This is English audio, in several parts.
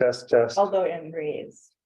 Test, test. although in raised.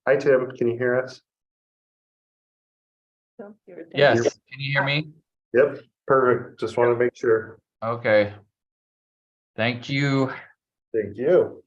Hi, Tim. Can you hear us? So you were thinking- Yes, can you hear me? Yep, perfect. Just want to make sure. Okay. Thank you. Thank you.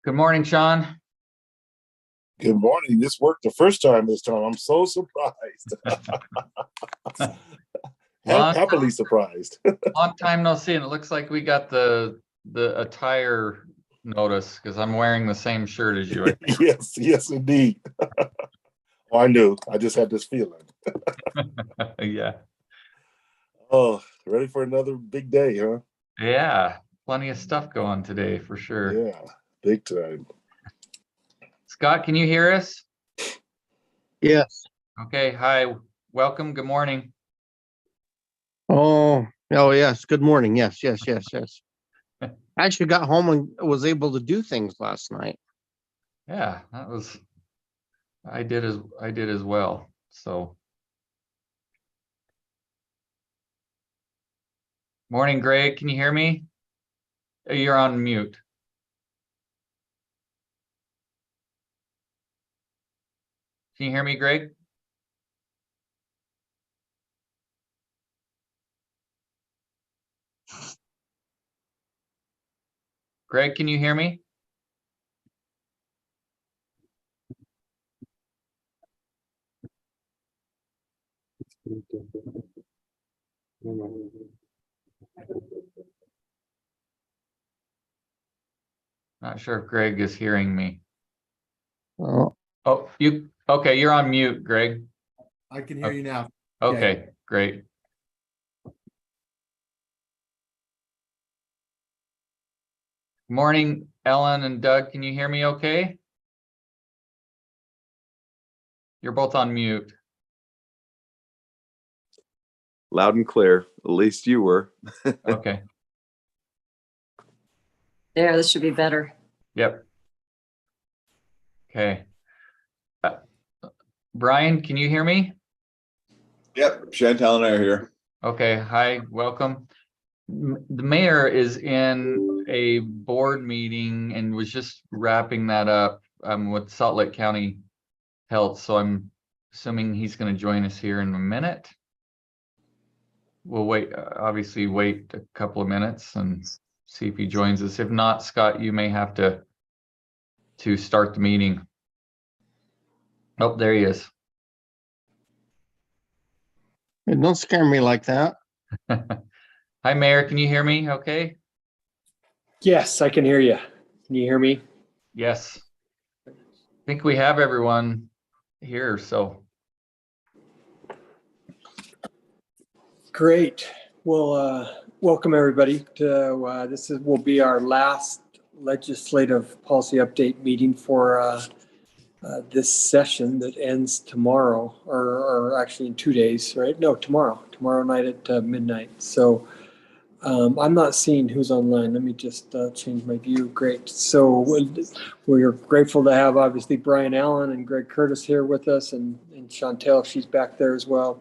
Good morning, Sean. Good morning. This worked the first time this time. I'm so surprised. Happily surprised. Long time no see, and it looks like we got the attire notice because I'm wearing the same shirt as you. Yes, indeed. Oh, I knew. I just had this feeling. Yeah. Oh, ready for another big day, huh? Yeah. Plenty of stuff going today for sure. Yeah, big time. Scott, can you hear us? Yes. Okay. Hi. Welcome. Good morning. Oh, yes. Good morning. Yes. I actually got home and was able to do things last night. Yeah, I did as well. So morning, Greg. Can you hear me? You're on mute. Can you hear me, Greg? Greg, can you hear me? Not sure if Greg is hearing me. Oh, Oh, okay, you're on mute, Greg. I can hear you now. Okay, great. Morning, Ellen and Doug. Can you hear me okay? You're both on mute. Loud and clear. At least you were. Okay, There, this should be better. yep. Okay. Brian, can you hear me? Yep, Chantal and I are here. Okay, hi, welcome. The mayor is in a board meeting and was just wrapping that up with Salt Lake County Health, so I'm assuming he's going to join us here in a minute. We'll wait, obviously wait a couple of minutes and see if he joins us. If not, Scott, you may have to start the meeting. Oh, there he is. don't scare me like that. Hi, Mayor, can you hear me okay? Yes, I can hear you. Can you hear me? Yes. I think we have everyone here, so. Great. Well, welcome everybody to will be our last legislative policy update meeting for this session that ends tomorrow, or actually in 2 days, right? No, tomorrow night at midnight. So I'm not seeing who's online. Let me just change my view. Great. So we're grateful to have obviously Brian Allen and Greg Curtis here with us, and Chantel, she's back there as well.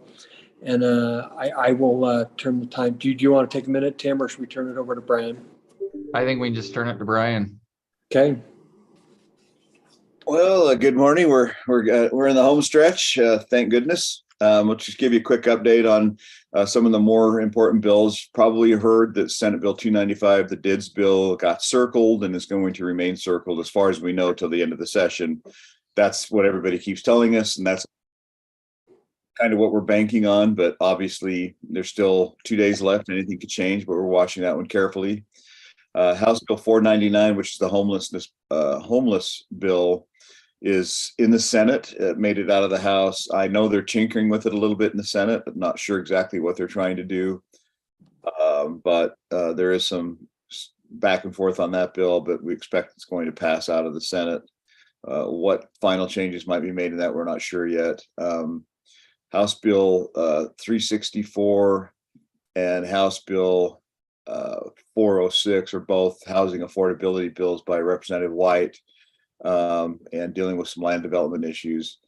And I will turn the time. Do you want to take a minute, Tim, or should we turn it over to Brian? I think we can just turn it to Brian. Okay. Well, good morning. We're in the home stretch. Thank goodness. We'll just give you a quick update on some of the more important bills. Probably heard that Senate Bill 295, the DIDS bill, got circled and is going to remain circled as far as we know till the end of the session. That's what everybody keeps telling us, and that's kind of what we're banking on. But obviously, there's still 2 days left. Anything could change, but we're watching that one carefully. House Bill 499, which is the homeless bill, is in the Senate. It made it out of the House. I know they're tinkering with it a little bit in the Senate, but not sure exactly what they're trying to do. But there is some back and forth on that bill, but we expect it's going to pass out of the Senate. What final changes might be made in that, we're not sure yet. House Bill 364 and House Bill 406 are both housing affordability bills by Representative White, and dealing with some land development issues.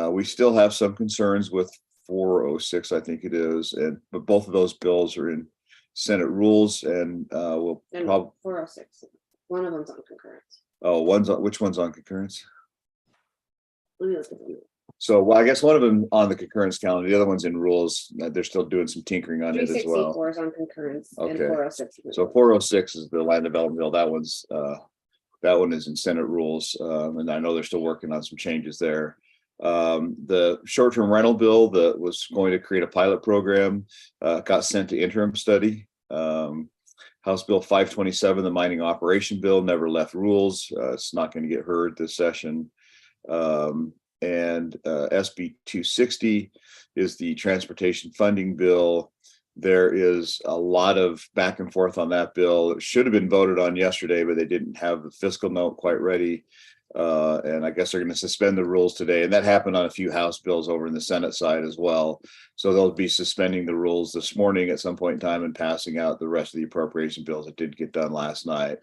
We still have some concerns with 406, I think it is, but both of those bills are in Senate rules, and we'll probably 406. One of them's on concurrence. which one's on concurrence? Let me look at them. So, well, I guess one of them on the concurrence calendar, the other one's in rules. They're still doing some tinkering on it as well. 364 is on concurrence, and Okay. 406. So 406 is the land development bill. That one is in Senate rules, and I know they're still working on some changes there. The short-term rental bill that was going to create a pilot program got sent to interim study. House Bill 527, the mining operation bill, never left rules. It's not going to get heard this session. And SB 260 is the transportation funding bill. There is a lot of back and forth on that bill. It should have been voted on yesterday, but they didn't have the fiscal note quite ready. And I guess they're going to suspend the rules today. And that happened on a few House bills over in the Senate side as well. So they'll be suspending the rules this morning at some point in time and passing out the rest of the appropriation bills that did get done last night.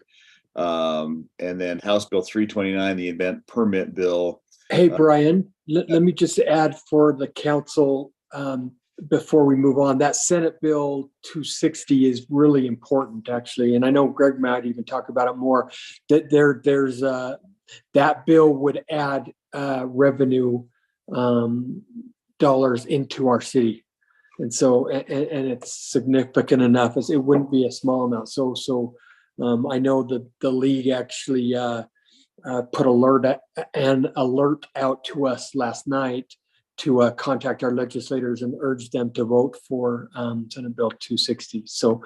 And then House Bill 329, the event permit bill. Hey, Brian, let me just add for the council, before we move on, that Senate Bill 260 is really important, actually. And I know Greg might even talk about it more, that there's that bill would add revenue dollars into our city. And so, and it's significant enough as it wouldn't be a small amount. So I know that the league actually put an alert out to us last night to contact our legislators and urge them to vote for Senate Bill 260. So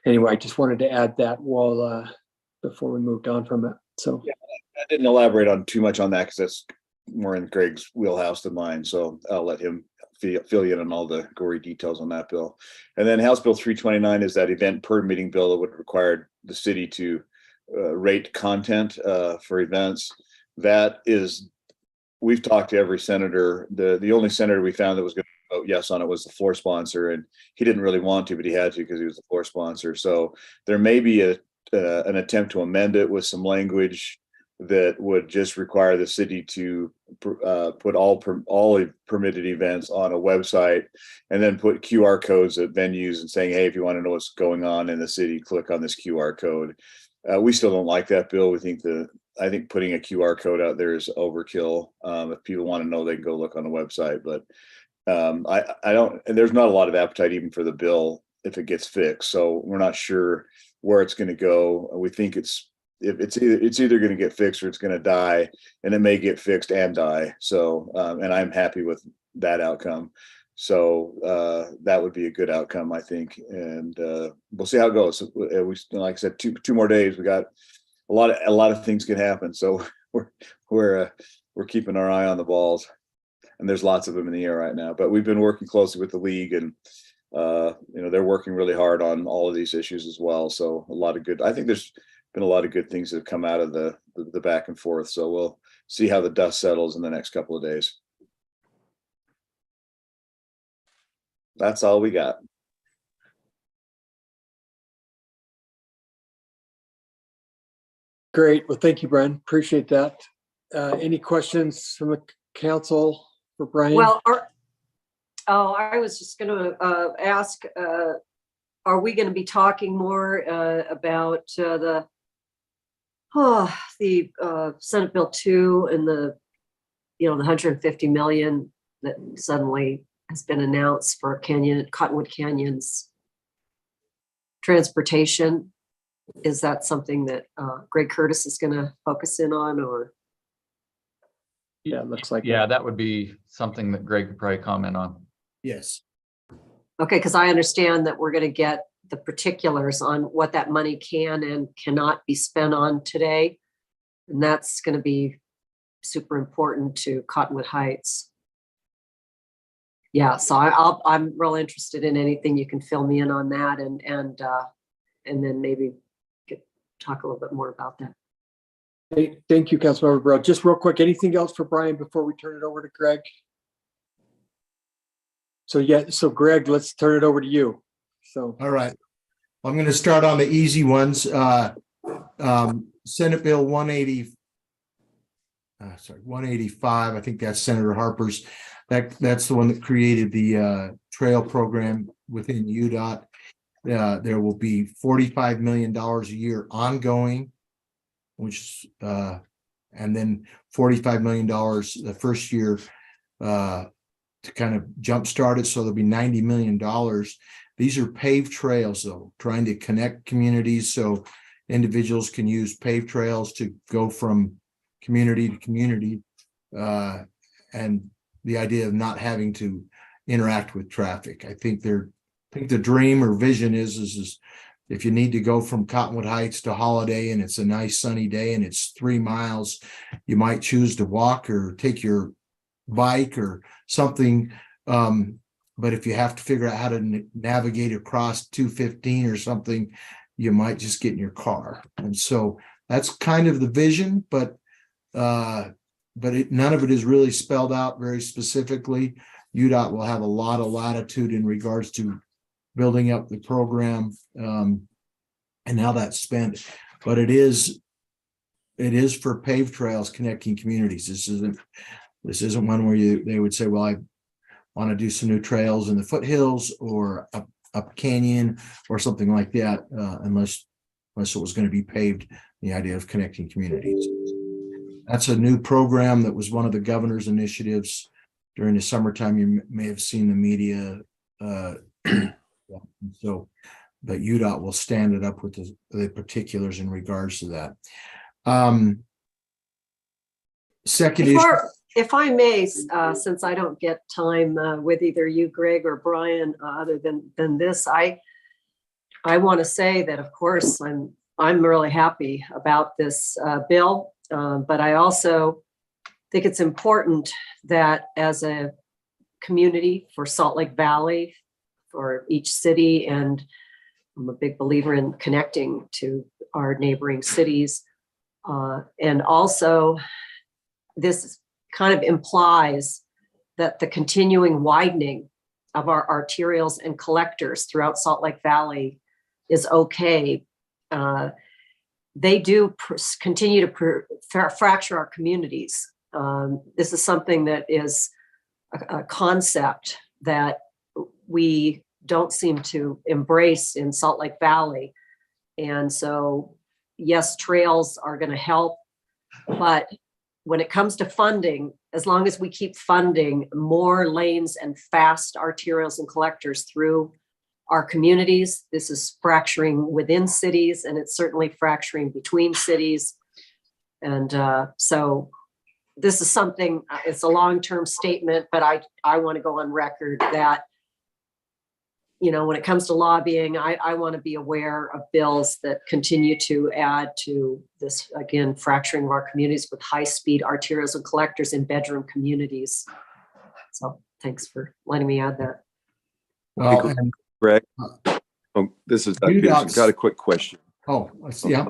anyway, I just wanted to add that while before we moved on from it. So I didn't elaborate on too much on that because that's more in Greg's wheelhouse than mine. So I'll let him fill you in on all the gory details on that bill. And then House Bill 329 is that event permitting bill that would require the city to rate content for events. That is, we've talked to every senator. The only senator we found that was going to vote yes on it was the floor sponsor, and he didn't really want to, but he had to because he was the floor sponsor. So there may be an attempt to amend it with some language that would just require the city to put all permitted events on a website, and then put QR codes at venues and saying, hey, if you want to know what's going on in the city, click on this QR code. We still don't like that bill. We think I think putting a QR code out there is overkill. If people want to know, they can go look on the website, but I don't, and there's not a lot of appetite even for the bill if it gets fixed. So we're not sure where it's going to go. We think it's either going to get fixed or it's going to die, and it may get fixed and die. So, and I'm happy with that outcome. So that would be a good outcome, I think. And we'll see how it goes. We, like I said, two more days. We got a lot of things can happen. So we're keeping our eye on the balls, and there's lots of them in the air right now. But we've been working closely with the league, and they're working really hard on all of these issues as well. So I think there's been a lot of good things that have come out of the back and forth. So we'll see how the dust settles in the next couple of days. That's all we got. great. Well, thank you, Brian. Appreciate that. Any questions from the council for Brian? Well, I was just going to ask, are we going to be talking more about the Senate Bill 2 and the $150 million that suddenly has been announced for Cottonwood Canyon's transportation? Is that something that Greg Curtis is going to focus in on, or? Yeah, it looks like. Yeah, that would be something that Greg could probably comment on. Yes. Okay, because I understand that we're going to get the particulars on what that money can and cannot be spent on today. And that's going to be super important to Cottonwood Heights. Yeah, so I'm real interested in anything you can fill me in on that, and then maybe talk a little bit more about that. Hey, thank you, Councilmember Burrow. Just real quick, anything else for Brian before we turn it over to Greg? So Greg, let's turn it over to you. So All right. I'm going to start on the easy ones. Senate Bill 185. I think that's Senator Harper's. That's the one that created the trail program within UDOT. There will be $45 million a year ongoing, which and then $45 million the first year to kind of jumpstart it. So there'll be $90 million. These are paved trails, though, trying to connect communities so individuals can use paved trails to go from community to community, and the idea of not having to interact with traffic. I think the dream or vision is if you need to go from Cottonwood Heights to Holiday and it's a nice sunny day and it's 3 miles, you might choose to walk or take your bike or something. But if you have to figure out how to navigate across 215 or something, you might just get in your car. And so that's kind of the vision, but none of it is really spelled out very specifically. UDOT will have a lot of latitude in regards to building up the program and how that's spent. But it is for paved trails connecting communities. This isn't one where they would say, well, I want to do some new trails in the foothills or up canyon or something like that, unless it was going to be paved. The idea of connecting communities. That's a new program that was one of the governor's initiatives during the summertime. You may have seen the media. So, but UDOT will stand it up with the particulars in regards to that. Second issue. if I may, since I don't get time with either you, Greg, or Brian, other than this, I want to say that, of course, I'm really happy about this bill, but I also think it's important that as a community for Salt Lake Valley, for each city, and I'm a big believer in connecting to our neighboring cities. And also, this kind of implies that the continuing widening of our arterials and collectors throughout Salt Lake Valley is okay. They do continue to fracture our communities. This is something that is a concept that we don't seem to embrace in Salt Lake Valley. And so, yes, trails are going to help, but when it comes to funding, as long as we keep funding more lanes and fast arterials and collectors through our communities, this is fracturing within cities, and it's certainly fracturing between cities. And so this is something, it's a long-term statement, but I want to go on record that, you know, when it comes to lobbying, I want to be aware of bills that continue to add to this, again, fracturing of our communities with high-speed arterials and collectors in bedroom communities. So thanks for letting me add that. Well, and, Greg, this is Doug Peterson. UDOT's Got a quick question. yeah,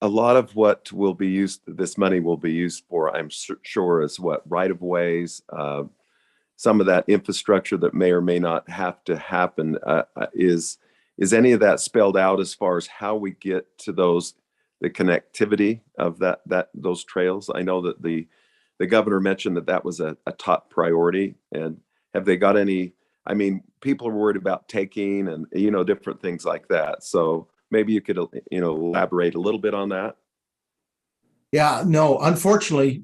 A lot of what will be used, this money will be used for, I'm sure, is what, right of ways, some of that infrastructure that may or may not have to happen. Is any of that spelled out as far as how we get to the connectivity of those trails? I know that the governor mentioned that was a top priority. And have they got any? I mean, people are worried about taking and, you know, different things like that. So maybe you could, you know, elaborate a little bit on that. yeah, no, unfortunately,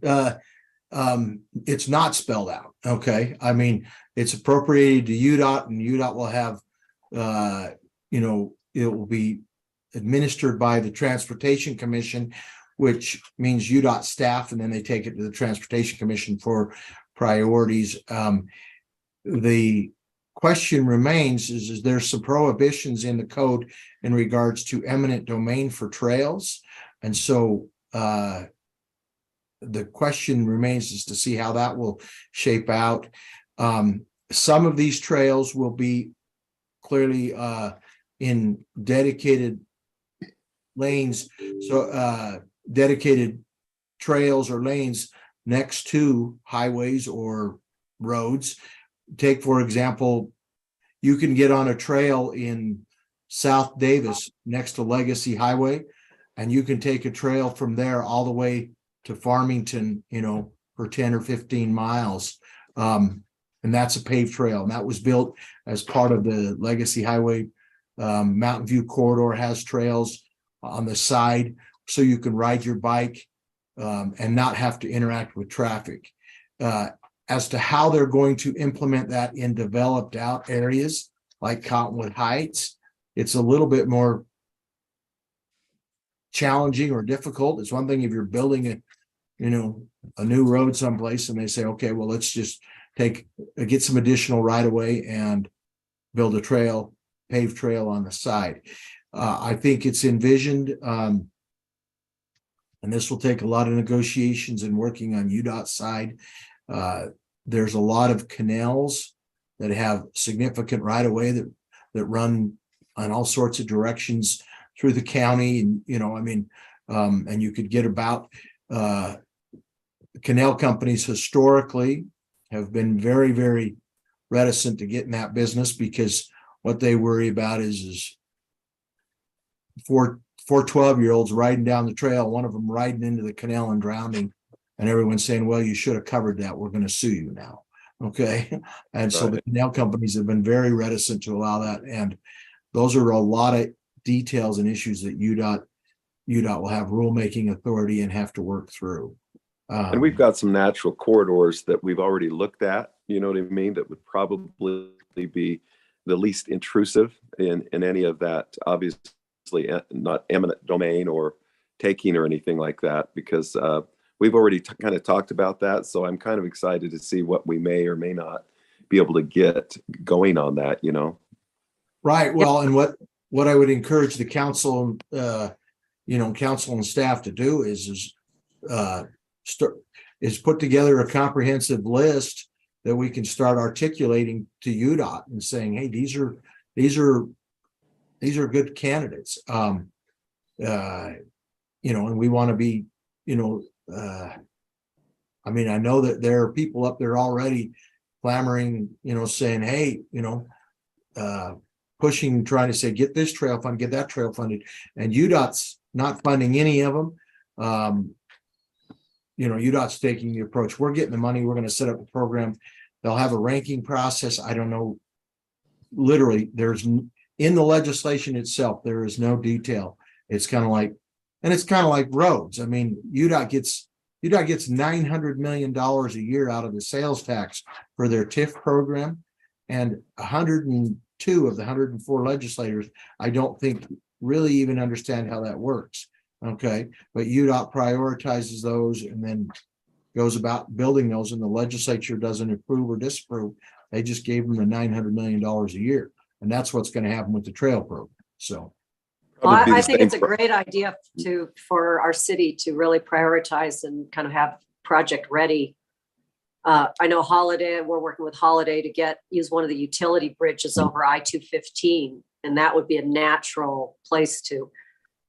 it's not spelled out. Okay. I mean, it's appropriated to UDOT, and UDOT will have, you know, it will be administered by the Transportation Commission, which means UDOT staff, and then they take it to the Transportation Commission for priorities. The question remains is there's some prohibitions in the code in regards to eminent domain for trails. And so, the question remains is to see how that will shape out. Some of these trails will be clearly in dedicated lanes, so dedicated trails or lanes next to highways or roads. Take, for example, you can get on a trail in South Davis next to Legacy Highway, and you can take a trail from there all the way to Farmington, you know, for 10 or 15 miles. And that's a paved trail. And that was built as part of the Legacy Highway. Mountain View Corridor has trails on the side so you can ride your bike and not have to interact with traffic. As to how they're going to implement that in developed out areas like Cottonwood Heights, it's a little bit more challenging or difficult. It's one thing if you're building a new road someplace and they say, okay, well, let's just get some additional right of way and build a trail, paved trail on the side. I think it's envisioned, and this will take a lot of negotiations and working on UDOT's side. There's a lot of canals that have significant right of way that run on all sorts of directions through the county, and and you could get about canal companies historically have been very, very reticent to get in that business because what they worry about is four 12-year-olds riding down the trail, one of them riding into the canal and drowning, and everyone's saying, well, you should have covered that. We're going to sue you now. Okay. And so the canal companies have been very reticent to allow that. And those are a lot of details and issues that UDOT will have rulemaking authority and have to work through. And we've got some natural corridors that we've already looked at, you know what I mean, that would probably be the least intrusive in any of that, obviously not eminent domain or taking or anything like that, because we've already kind of talked about that. So I'm kind of excited to see what we may or may not be able to get going on that, you know? Right, well, and what I would encourage the council, council and staff to do is put together a comprehensive list that we can start articulating to UDOT and saying, hey, these are good candidates. And we want to be, I know that there are people up there already clamoring, saying, hey, pushing, trying to say, get this trail funded, get that trail funded, and UDOT's not funding any of them. UDOT's taking the approach, we're getting the money, we're going to set up a program. They'll have a ranking process. I don't know. Literally, in the legislation itself, there is no detail. It's kind of like roads. I mean, UDOT gets $900 million a year out of the sales tax for their TIF program, and 102 of the 104 legislators, I don't think really even understand how that works. Okay, but UDOT prioritizes those and then goes about building those, and the legislature doesn't approve or disapprove. They just gave them the $900 million a year, and that's what's going to happen with the trail program. So, well, Probably I the think same it's a for- great idea for our city to really prioritize and kind of have project ready. I know we're working with Holiday to use one of the utility bridges over I-215, and that would be a natural place to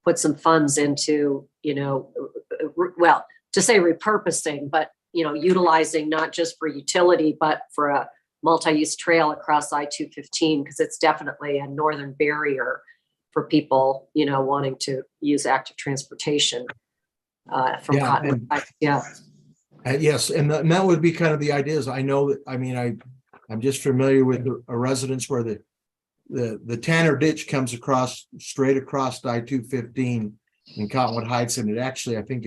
put some funds into, to say repurposing, but, utilizing not just for utility, but for a multi-use trail across I-215, because it's definitely a northern barrier for people, wanting to use active transportation from Yeah, Cottonwood. yes, and that would be kind of the ideas. I know that, I'm just familiar with a residence where the Tanner Ditch comes straight across I-215 in Cottonwood Heights, and it actually, I think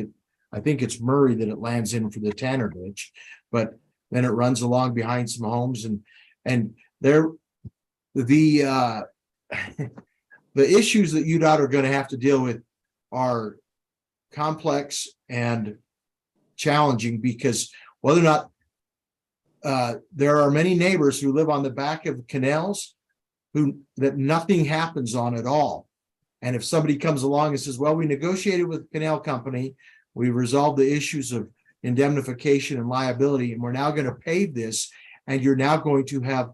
it's Murray that it lands in for the Tanner Ditch, but then it runs along behind some homes, and the issues that UDOT are going to have to deal with are complex and challenging, because whether or not there are many neighbors who live on the back of canals that nothing happens on at all. And if somebody comes along and says, well, we negotiated with the canal company, we resolved the issues of indemnification and liability, and we're now going to pave this, and you're now going to have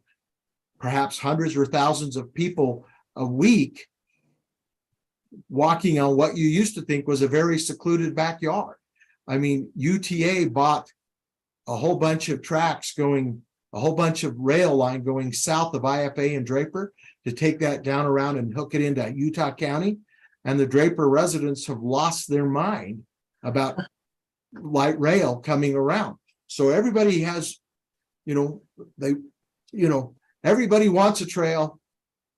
perhaps hundreds or thousands of people a week walking on what you used to think was a very secluded backyard. I mean, UTA bought a whole bunch of a whole bunch of rail line going south of IFA and Draper to take that down around and hook it into Utah County. And the Draper residents have lost their mind about light rail coming around. So everybody has, everybody wants a trail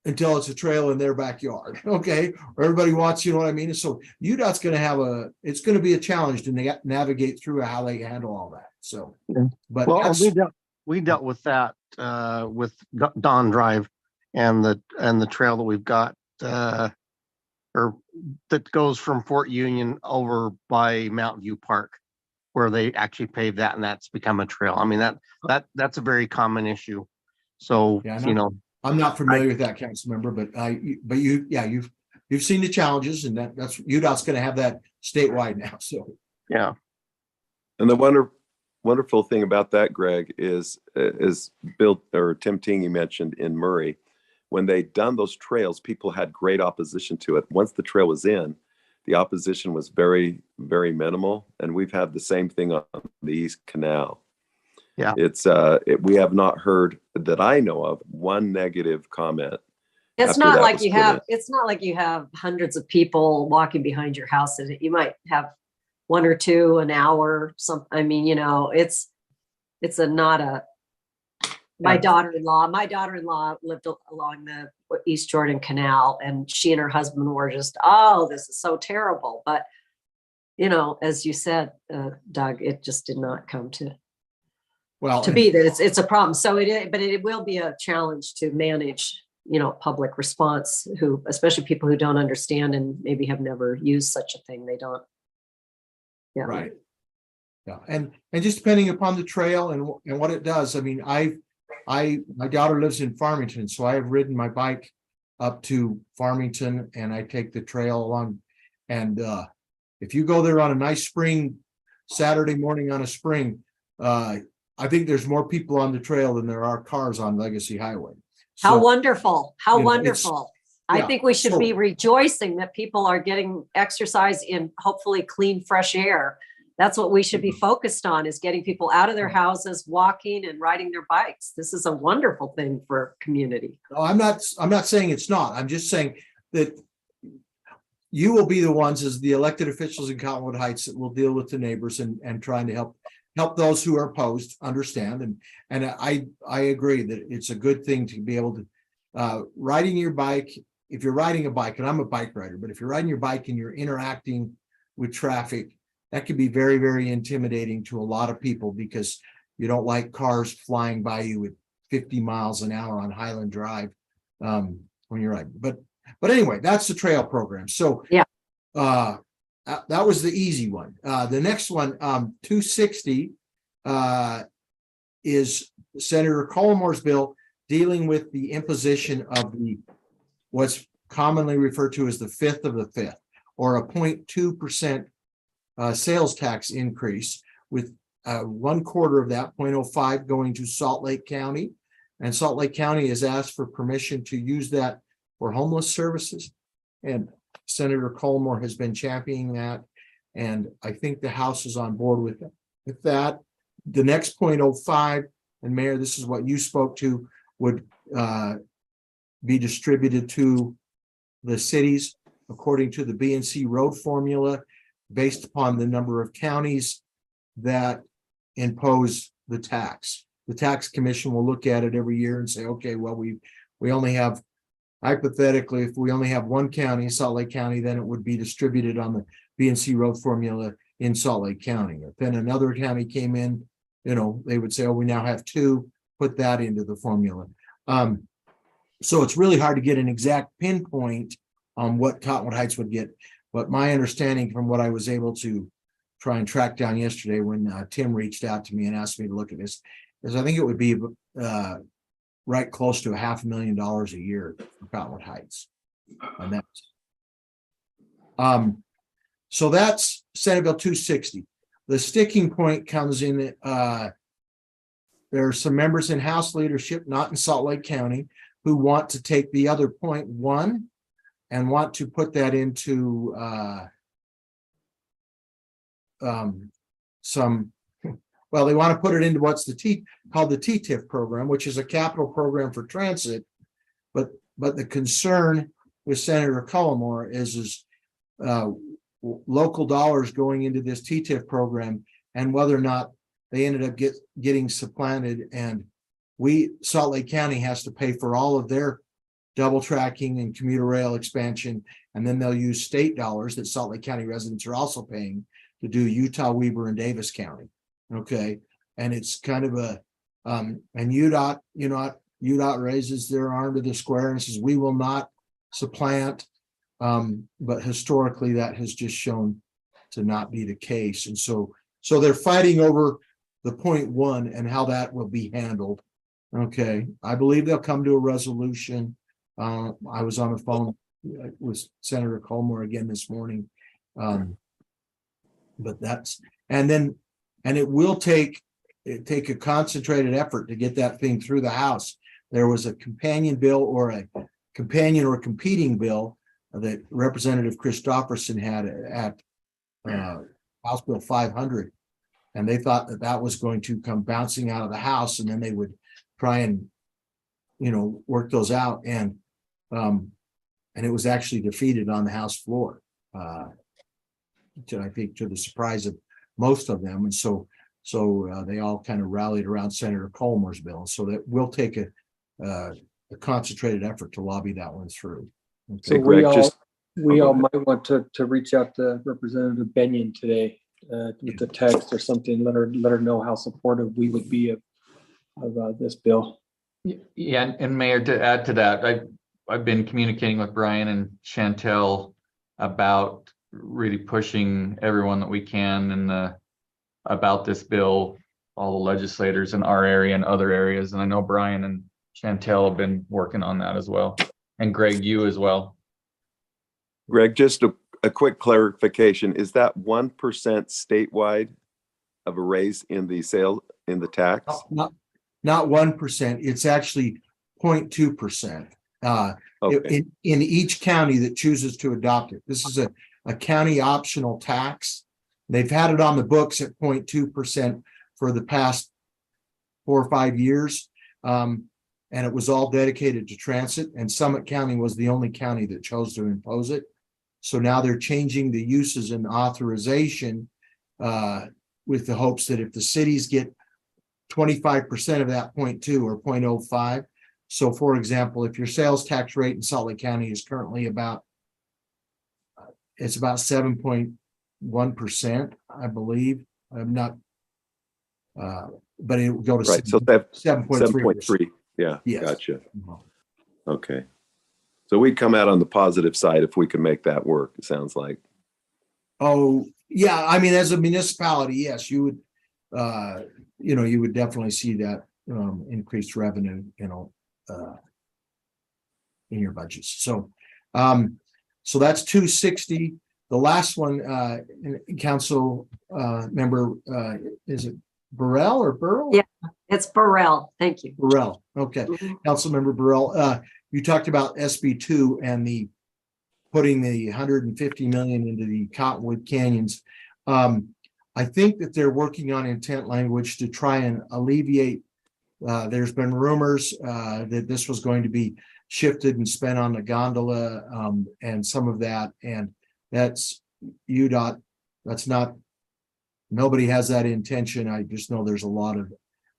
until it's a trail in their backyard. Okay. Or everybody wants, you know what I mean? So UDOT's going to it's going to be a challenge to navigate through how they handle all that. So, but Well, we dealt with that with Dawn Drive and the trail that we've got or that goes from Fort Union over by Mountain View Park, where they actually paved that, and that's become a trail. I mean, that's a very common issue. So, yeah, I'm not familiar with that, council member, but you've seen the challenges, and that's UDOT's going to have that statewide now. So yeah. And the wonderful thing about that, Greg, is Bill or Tim Tingy mentioned in Murray, when they done those trails, people had great opposition to it. Once the trail was in, the opposition was very, very minimal. And we've had the same thing on the East Canal. Yeah, we have not heard that I know of one negative comment. It's after not that like was you put have, in. it's not like you have hundreds of people walking behind your house, and you might have one or two an hour. I mean, my daughter-in-law lived along the East Jordan Canal, and she and her husband were just, oh, this is so terrible. But, as you said, Doug, it just did not come to be that it's a problem. So but it will be a challenge to manage, public response, especially people who don't understand and maybe have never used such a thing. They don't. Yeah. right. Yeah, and just depending upon the trail and what it does, I mean, my daughter lives in Farmington, so I have ridden my bike up to Farmington and I take the trail along. And if you go there on a nice spring Saturday morning on a spring, I think there's more people on the trail than there are cars on Legacy Highway. How So, wonderful, how you know, it's- wonderful. I yeah, think we should so- be rejoicing that people are getting exercise in hopefully clean, fresh air. That's what we should be focused on, is getting people out of their houses, walking and riding their bikes. This is a wonderful thing for community. No, I'm not saying it's not. I'm just saying that you will be the ones as the elected officials in Cottonwood Heights that will deal with the neighbors and trying to help those who are opposed understand. And I agree that it's a good thing to be able to riding your bike. If you're riding a bike, and I'm a bike rider, but if you're riding your bike and you're interacting with traffic, that can be very, very intimidating to a lot of people because you don't like cars flying by you at 50 miles an hour on Highland Drive when you're riding. But anyway, that's the trail program. So Yeah. That was the easy one. The next one, 260, is Senator Colomore's bill dealing with the imposition of what's commonly referred to as the fifth of the fifth, or a 0.2% sales tax increase, with 1/4 of that 0.05 going to Salt Lake County. And Salt Lake County has asked for permission to use that for homeless services. And Senator Colmore has been championing that. And I think the House is on board with that. The next 0.05, and Mayor, this is what you spoke to, would be distributed to the cities according to the B&C road formula, based upon the number of counties that impose the tax. The tax commission will look at it every year and say, okay, well, we only have, hypothetically, if we only have one county, Salt Lake County, then it would be distributed on the B&C road formula in Salt Lake County. If then another county came in, they would say, oh, we now have two, put that into the formula. So it's really hard to get an exact pinpoint on what Cottonwood Heights would get. But my understanding from what I was able to try and track down yesterday when Tim reached out to me and asked me to look at this, is I think it would be right close to $500,000 a year for Cottonwood Heights. And that's so that's Senate Bill 260. The sticking point comes in that there are some members in House leadership, not in Salt Lake County, who want to take the other 0.1 and want to put that into they want to put it into what's called the TTIF program, which is a capital program for transit. But the concern with Senator Cullimore is local dollars going into this TTIF program and whether or not they ended up getting supplanted, and Salt Lake County has to pay for all of their double tracking and commuter rail expansion, and then they'll use state dollars that Salt Lake County residents are also paying to do Utah, Weber, and Davis County. Okay, and it's kind of and UDOT raises their arm to the square and says we will not supplant, but historically that has just shown to not be the case, and so they're fighting over the 0.1 and how that will be handled. Okay, I believe they'll come to a resolution. I was on the phone with Senator Cullimore again this morning. But that's, and it will take a concentrated effort to get that thing through the House. There was a companion bill or a competing bill that Representative Christopherson had at House Bill 500. And they thought that was going to come bouncing out of the House, and then they would try and, work those out. And it was actually defeated on the House floor, I think to the surprise of most of them. And so they all kind of rallied around Senator Cullimore's bill. So that will take a concentrated effort to lobby that one through. So Hey, Greg, we all might want to reach out to Representative Benyon today with the text or something. Let her know how supportive we would be of this bill. Yeah, and Mayor, to add to that, I've been communicating with Brian and Chantel about really pushing everyone that we can in the about this bill, all the legislators in our area and other areas. And I know Brian and Chantel have been working on that as well. And Greg, you as well. Greg, just a quick clarification. Is that 1% statewide of a raise in the tax? Not 1%, it's actually 0.2%. Okay. In each county that chooses to adopt it. This is a county optional tax. They've had it on the books at 0.2% for the past 4 or 5 years. And it was all dedicated to transit, and Summit County was the only county that chose to impose it. So now they're changing the uses and authorization with the hopes that if the cities get 25% of that 0.2 or 0.05. So for example, if your sales tax rate in Salt Lake County is currently about 7.1%, I believe. I'm not, but it will go to Right, so that 7.3. 7.3. Yeah, Yes. gotcha. Okay. So we'd come out on the positive side if we could make that work, it sounds like. Oh, yeah, I mean, as a municipality, yes, you would, you would definitely see that increased revenue, in your budgets. So, so that's 260. The last one, council member, is it Burrell or Burrell? Yeah. It's Burrell. Thank you. Burrell. Okay. Mhm. Councilmember Burrell, you talked about SB2 and putting the 150 million into the Cottonwood Canyons. I think that they're working on intent language to try and alleviate. There's been rumors that this was going to be shifted and spent on the gondola and some of that, and that's UDOT. That's not. Nobody has that intention. I just know there's a lot of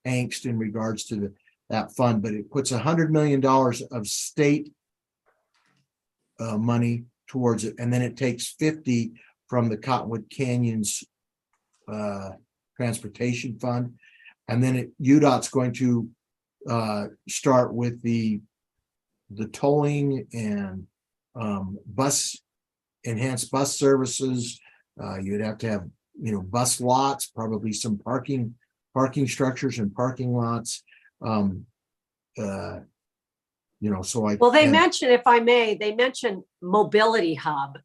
angst in regards to that fund, but it puts $100 million of state money towards it, and then it takes 50 from the Cottonwood Canyons transportation fund, and then UDOT's going to start with the tolling and enhanced bus services. You'd have to have bus lots, probably some parking structures and parking lots. So They mentioned, if I may, they mentioned mobility hub.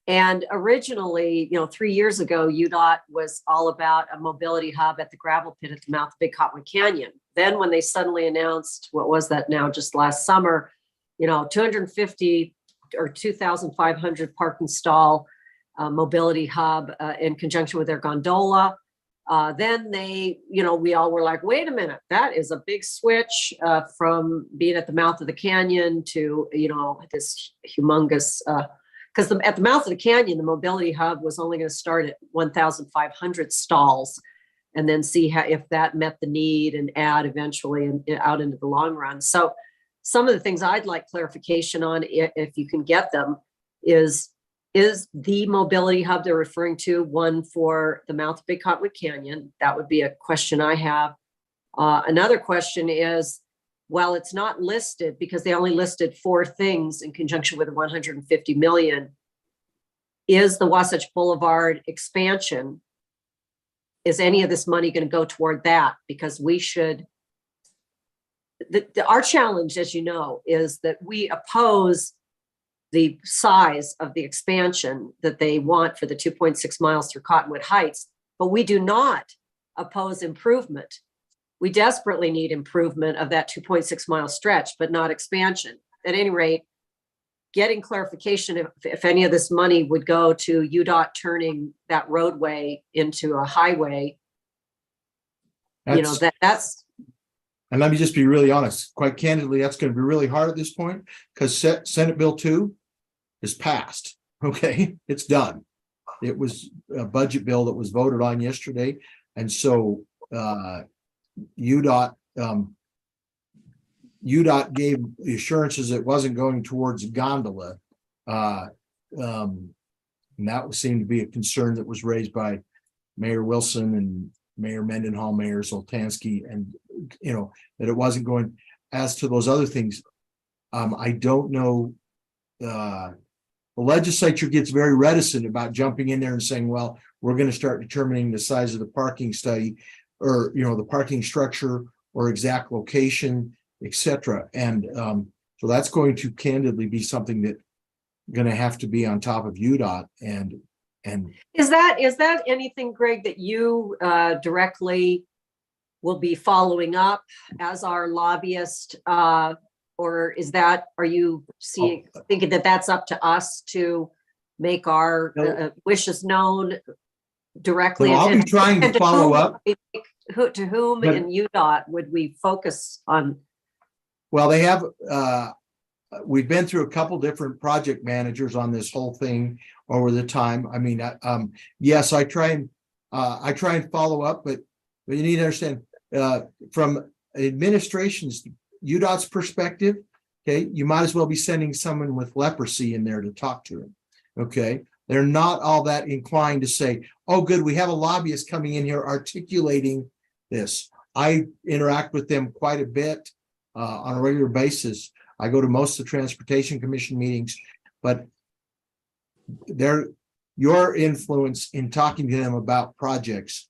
And originally, 3 years ago, UDOT was all about a mobility hub at the gravel pit at the mouth of Big Cottonwood Canyon. Then when they suddenly announced, what was that now, just last summer, 250 or 2,500 parking stall mobility hub in conjunction with their gondola. Then we all were like, wait a minute, that is a big switch from being at the mouth of the canyon to, this humongous, because at the mouth of the canyon, the mobility hub was only going to start at 1,500 stalls and then see if that met the need and add eventually and out into the long run. So some of the things I'd like clarification on, if you can get them, is the mobility hub they're referring to one for the mouth of Big Cottonwood Canyon? That would be a question I have. Another question is, while it's not listed, because they only listed 4 things in conjunction with the 150 million, is the Wasatch Boulevard expansion, is any of this money going to go toward that? Because we should, our challenge, as you know, is that we oppose the size of the expansion that they want for the 2.6 miles through Cottonwood Heights, but we do not oppose improvement. We desperately need improvement of that 2.6 mile stretch, but not expansion. At any rate, getting clarification if any of this money would go to UDOT turning that roadway into a highway, that's. And let me just be really honest, quite candidly, that's going to be really hard at this point, because Senate Bill 2 is passed. Okay, it's done. It was a budget bill that was voted on yesterday. And so UDOT gave assurances it wasn't going towards gondola. And that seemed to be a concern that was raised by Mayor Wilson and Mayor Mendenhall, Mayor Zoltansky, and that it wasn't going. As to those other things, I don't know. The legislature gets very reticent about jumping in there and saying, well, we're gonna start determining the size of the parking study or, the parking structure or exact location, et cetera. And so that's going to candidly be something that gonna have to be on top of UDOT and Is that anything, Greg, that you directly will be following up as our lobbyist? Or are you thinking that that's up to us to make our wishes known directly? So I'll be trying to follow up. To whom But- in UDOT would we focus on? Well, they have, we've been through a couple different project managers on this whole thing over the time. I mean, yes, I try and follow up, but you need to understand, from administration's, UDOT's perspective, okay, you might as well be sending someone with leprosy in there to talk to him. Okay, they're not all that inclined to say, oh, good, we have a lobbyist coming in here articulating this. I interact with them quite a bit on a regular basis. I go to most of the Transportation Commission meetings, but your influence in talking to them about projects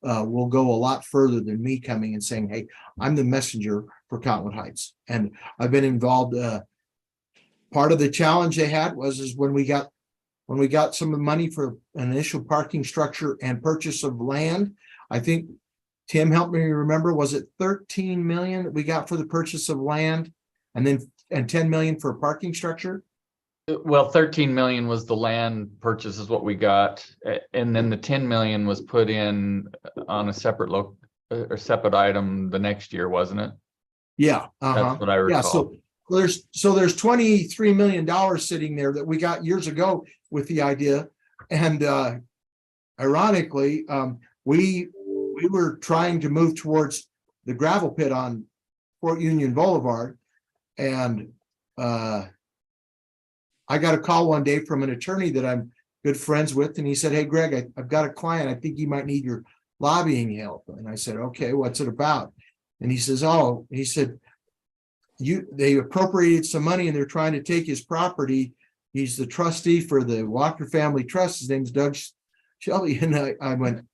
will go a lot further than me coming and saying, hey, I'm the messenger for Cottonwood Heights. And I've been involved. Part of the challenge they had was when we got some of the money for an initial parking structure and purchase of land. I think Tim helped me remember, was it 13 million that we got for the purchase of land and 10 million for a parking structure? Well, 13 million was the land purchase is what we got. And then the 10 million was put in on a separate separate item the next year, wasn't it? Yeah. That's what I Yeah, recall. there's $23 million sitting there that we got years ago with the idea. And ironically, we were trying to move towards the gravel pit on Fort Union Boulevard. And I got a call one day from an attorney that I'm good friends with. And he said, hey, Greg, I've got a client. I think he might need your lobbying help. And I said, okay, what's it about? And he says, they appropriated some money and they're trying to take his property. He's the trustee for the Walker Family Trust. His name's Doug Shelley. And I went,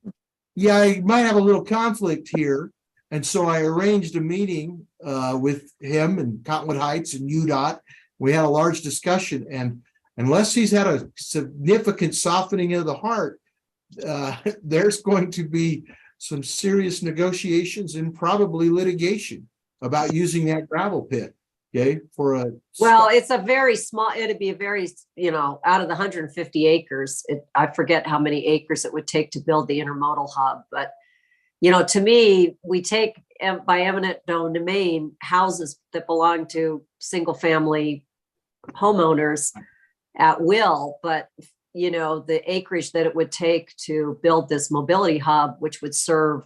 yeah, I might have a little conflict here. And so I arranged a meeting with him and Cottonwood Heights and UDOT. We had a large discussion, and unless he's had a significant softening of the heart, there's going to be some serious negotiations and probably litigation about using that gravel pit. Okay, Well, it's a very small, it'd be a very, out of the 150 acres, I forget how many acres it would take to build the intermodal hub. But, to me, we take by eminent domain houses that belong to single family homeowners at will. But, the acreage that it would take to build this mobility hub, which would serve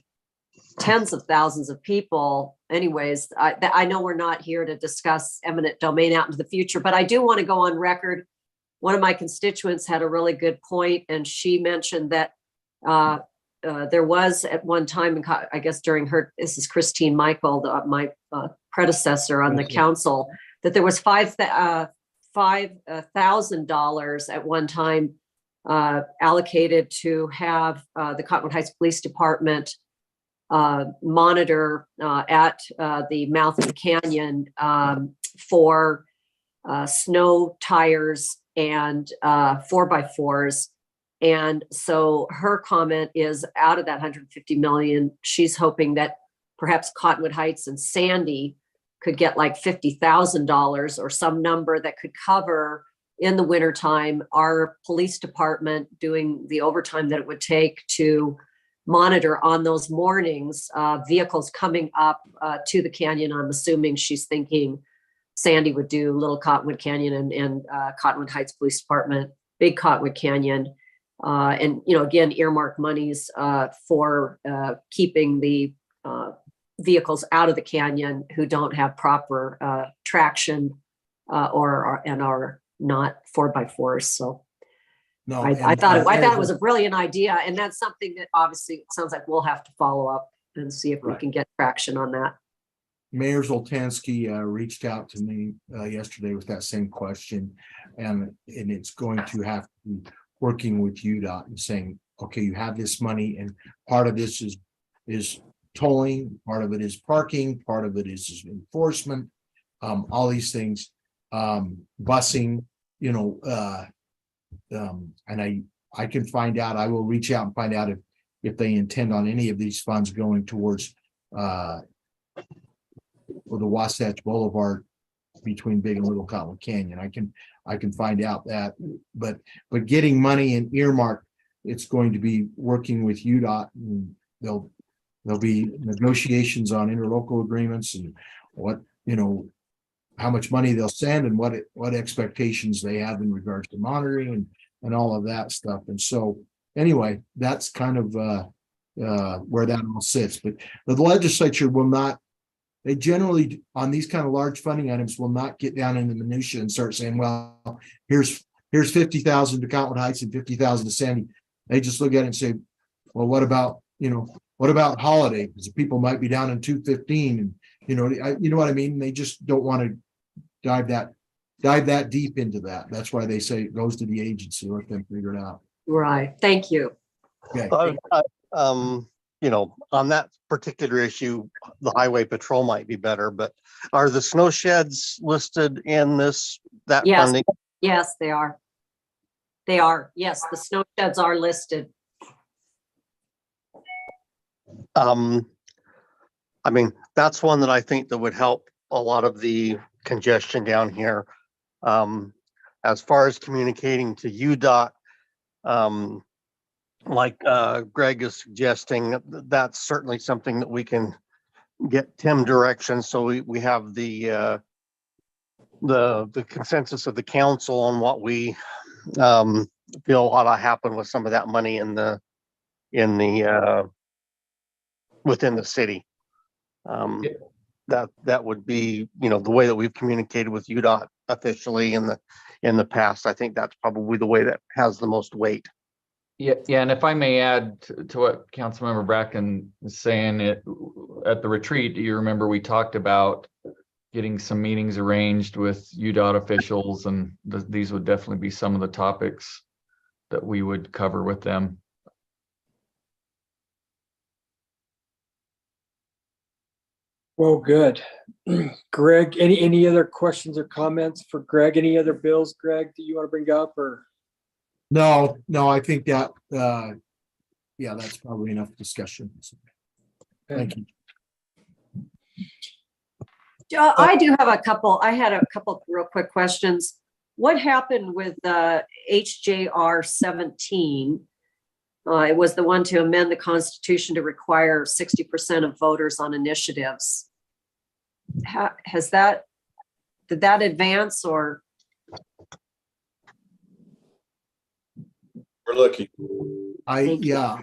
tens of thousands of people. Anyways, I know we're not here to discuss eminent domain out into the future, but I do want to go on record. One of my constituents had a really good point, and she mentioned that there was at one time, I guess during this is Christine Michael, my predecessor on the council, that there was $5,000 at one time allocated to have the Cottonwood Heights Police Department monitor at the mouth of the canyon for snow tires and 4x4s. And so her comment is, out of that 150 million, she's hoping that perhaps Cottonwood Heights and Sandy could get like $50,000 or some number that could cover in the wintertime our police department doing the overtime that it would take to monitor on those mornings vehicles coming up to the canyon. I'm assuming she's thinking Sandy would do Little Cottonwood Canyon and Cottonwood Heights Police Department, Big Cottonwood Canyon. And, again, earmark monies for keeping the vehicles out of the canyon who don't have proper traction and are not 4x4s. So no, I thought it was a brilliant idea. And that's something that obviously it sounds like we'll have to follow up and see if we can get traction on that. Mayor Zoltansky reached out to me yesterday with that same question, and it's going to have to be working with UDOT and saying, okay, you have this money and part of this is tolling, part of it is parking, part of it is enforcement, all these things, busing, you know, and I can find out, I will reach out and find out if they intend on any of these funds going towards the Wasatch Boulevard between Big and Little Cottonwood Canyon. I can find out that, but getting money in earmark, it's going to be working with UDOT, and there'll be negotiations on interlocal agreements and what, you know, how much money they'll send and what expectations they have in regards to monitoring and all of that stuff. And so anyway, that's kind of where that all sits. But the legislature will not, they generally on these kind of large funding items will not get down in the minutia and start saying, well, here's 50,000 to Cottonwood Heights and 50,000 to Sandy. They just look at it and say, well, what about Holiday? Because people might be down in 215 and you know what I mean? They just don't want to dive that deep into that. That's why they say it goes to the agency, let them figure it out. Right. Thank you. Okay. You know, on that particular issue, the highway patrol might be better, but are the snow sheds listed in that Yes. funding? Yes, they are. They are. Yes, the snow sheds are listed. I mean, that's one that I think that would help a lot of the congestion down here. As far as communicating to UDOT, like Greg is suggesting, that's certainly something that we can get Tim direction. So we have the consensus of the council on what we feel ought to happen with some of that money in the within the city. That would be, you know, the way that we've communicated with UDOT officially in the past. I think that's probably the way that has the most weight. Yeah, and if I may add to what Councilmember Bracken is saying, at the retreat, do you remember we talked about getting some meetings arranged with UDOT officials, and these would definitely be some of the topics that we would cover with them. Well, good. Greg, any other questions or comments for Greg? Any other bills, Greg, that you want to bring up or? No, I think that, yeah, that's probably enough discussion. Thank you. I do have I had a couple real quick questions. What happened with HJR 17? It was the one to amend the Constitution to require 60% of voters on initiatives. Did that advance or? We're looking. Thank you. Yeah.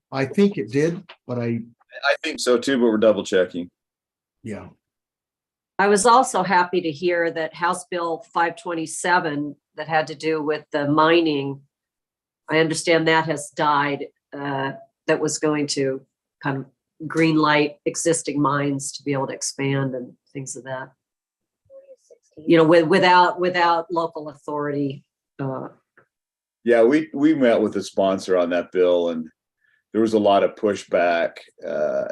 I think it did, but I think so too, but we're double checking. yeah. I was also happy to hear that House Bill 527 that had to do with the mining, I understand that has died, that was going to kind of green light existing mines to be able to expand and things of that. You know, without local authority. Yeah, we met with the sponsor on that bill, and there was a lot of pushback.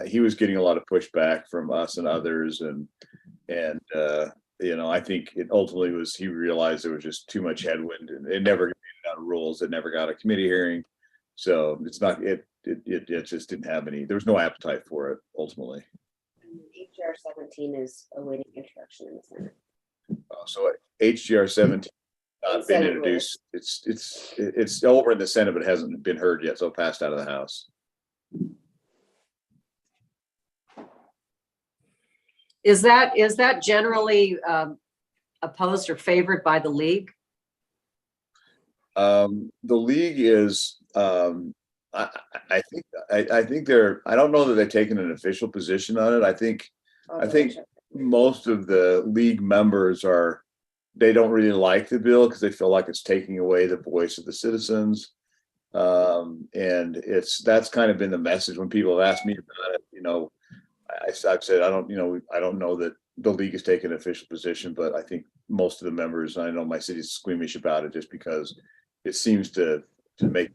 He was getting a lot of pushback from us and others, and you know, I think it ultimately was, he realized there was just too much headwind, and it never got out of rules. It never got a committee hearing, so it's not. It just didn't have any. There was no appetite for it ultimately. HR 17 is awaiting introduction in the Senate. So HGR 17 not been introduced. It's over in the Senate, but it hasn't been heard yet, so it passed out of the House. Is that generally opposed or favored by the league? The league is, I think they're, I don't know that they've taken an official position on it. I think most of the league members they don't really like the bill because they feel like it's taking away the voice of the citizens. And that's kind of been the message when people have asked me about it. You know, I've said, I don't know that the league has taken an official position, but I think most of the members, and I know my city's squeamish about it just because it seems to make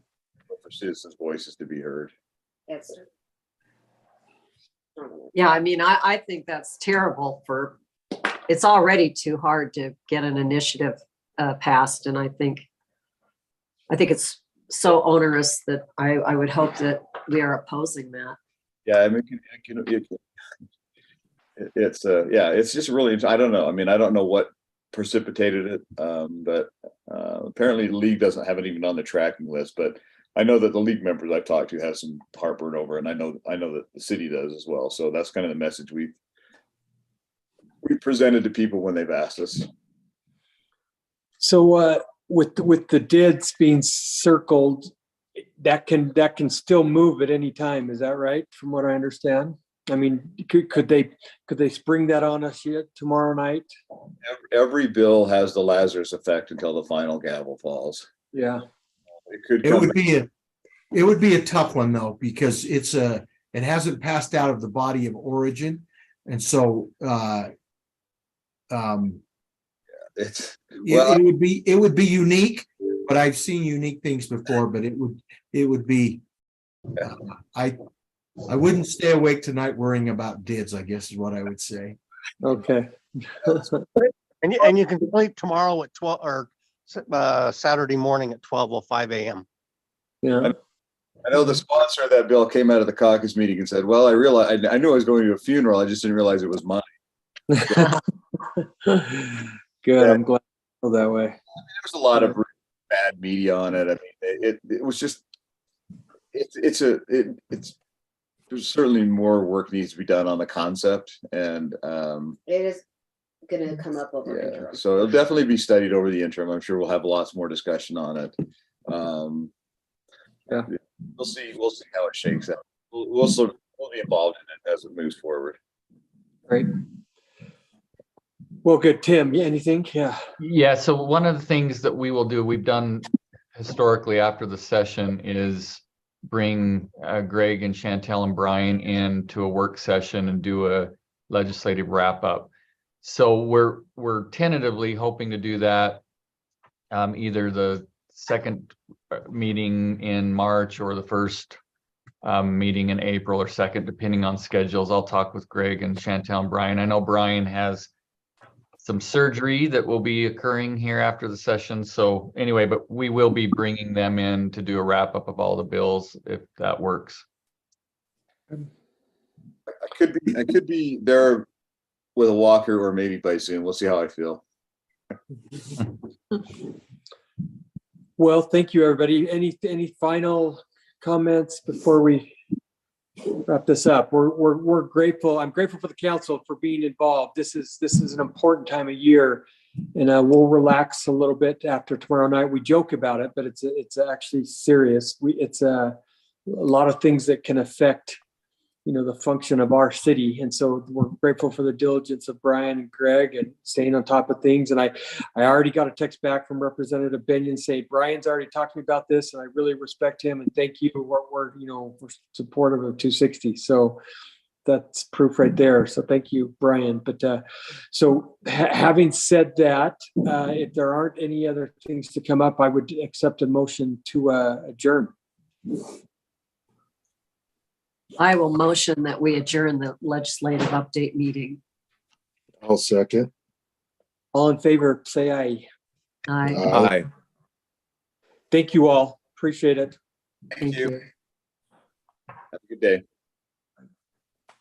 for citizens' voices to be heard. It's. Yeah, I mean, I think that's terrible it's already too hard to get an initiative passed. And I think it's so onerous that I would hope that we are opposing that. Yeah, I mean, it's just really, I don't know. I mean, I don't know what precipitated it, but apparently the league doesn't have it even on the tracking list. But I know that the league members I've talked to have some heartburn over, and I know that the city does as well. So that's kind of the message we presented to people when they've asked us. So with the DIDs being circled, that can still move at any time. Is that right? From what I understand. I mean, could they spring that on us yet tomorrow night? Every bill has the Lazarus effect until the final gavel falls. Yeah. It would be a tough one though, because it hasn't passed out of the body of origin. And so It's it would be unique, but I've seen unique things before, but it would be I wouldn't stay awake tonight worrying about DIDs, I guess is what I would say. Okay. And you can complete tomorrow at 12 or Saturday morning at 12:05 a.m. Yeah. I know the sponsor of that bill came out of the caucus meeting and said, well, I realized I knew I was going to a funeral. I just didn't realize it was mine. Good. I'm glad I feel that way. There was a lot of bad media on it. I mean, it was just, there's certainly more work needs to be done on the concept, and It is gonna come up over yeah, interim. so it'll definitely be studied over the interim. I'm sure we'll have lots more discussion on it. Yeah. We'll see how it shakes out. We'll be involved in it as it moves forward. Great. Well, good. Tim, anything? Yeah. Yeah, so one of the things that we will do, we've done historically after the session, is bring Greg and Chantel and Brian in to a work session and do a legislative wrap up. So we're tentatively hoping to do that either the second meeting in March or the first meeting in April or second, depending on schedules. I'll talk with Greg and Chantel and Brian. I know Brian has some surgery that will be occurring here after the session. So anyway, but we will be bringing them in to do a wrap up of all the bills if that works. I could be there with a walker or maybe by Zoom. We'll see how I feel. Well, thank you, everybody. Any final comments before we wrap this up? We're grateful. I'm grateful for the council for being involved. This is an important time of year, and we'll relax a little bit after tomorrow night. We joke about it, but it's actually serious. It's a lot of things that can affect, the function of our city. And so we're grateful for the diligence of Brian and Greg and staying on top of things. And I already got a text back from Representative Benyon saying, Brian's already talked to me about this, and I really respect him. And thank you. We're supportive of 260. So that's proof right there. So thank you, Brian. But having said that, if there aren't any other things to come up, I would accept a motion to adjourn. I will motion that we adjourn the legislative update meeting. I'll second. All in favor, say aye. Aye. Aye. Thank you all. Appreciate it. Thank you. Have a good day.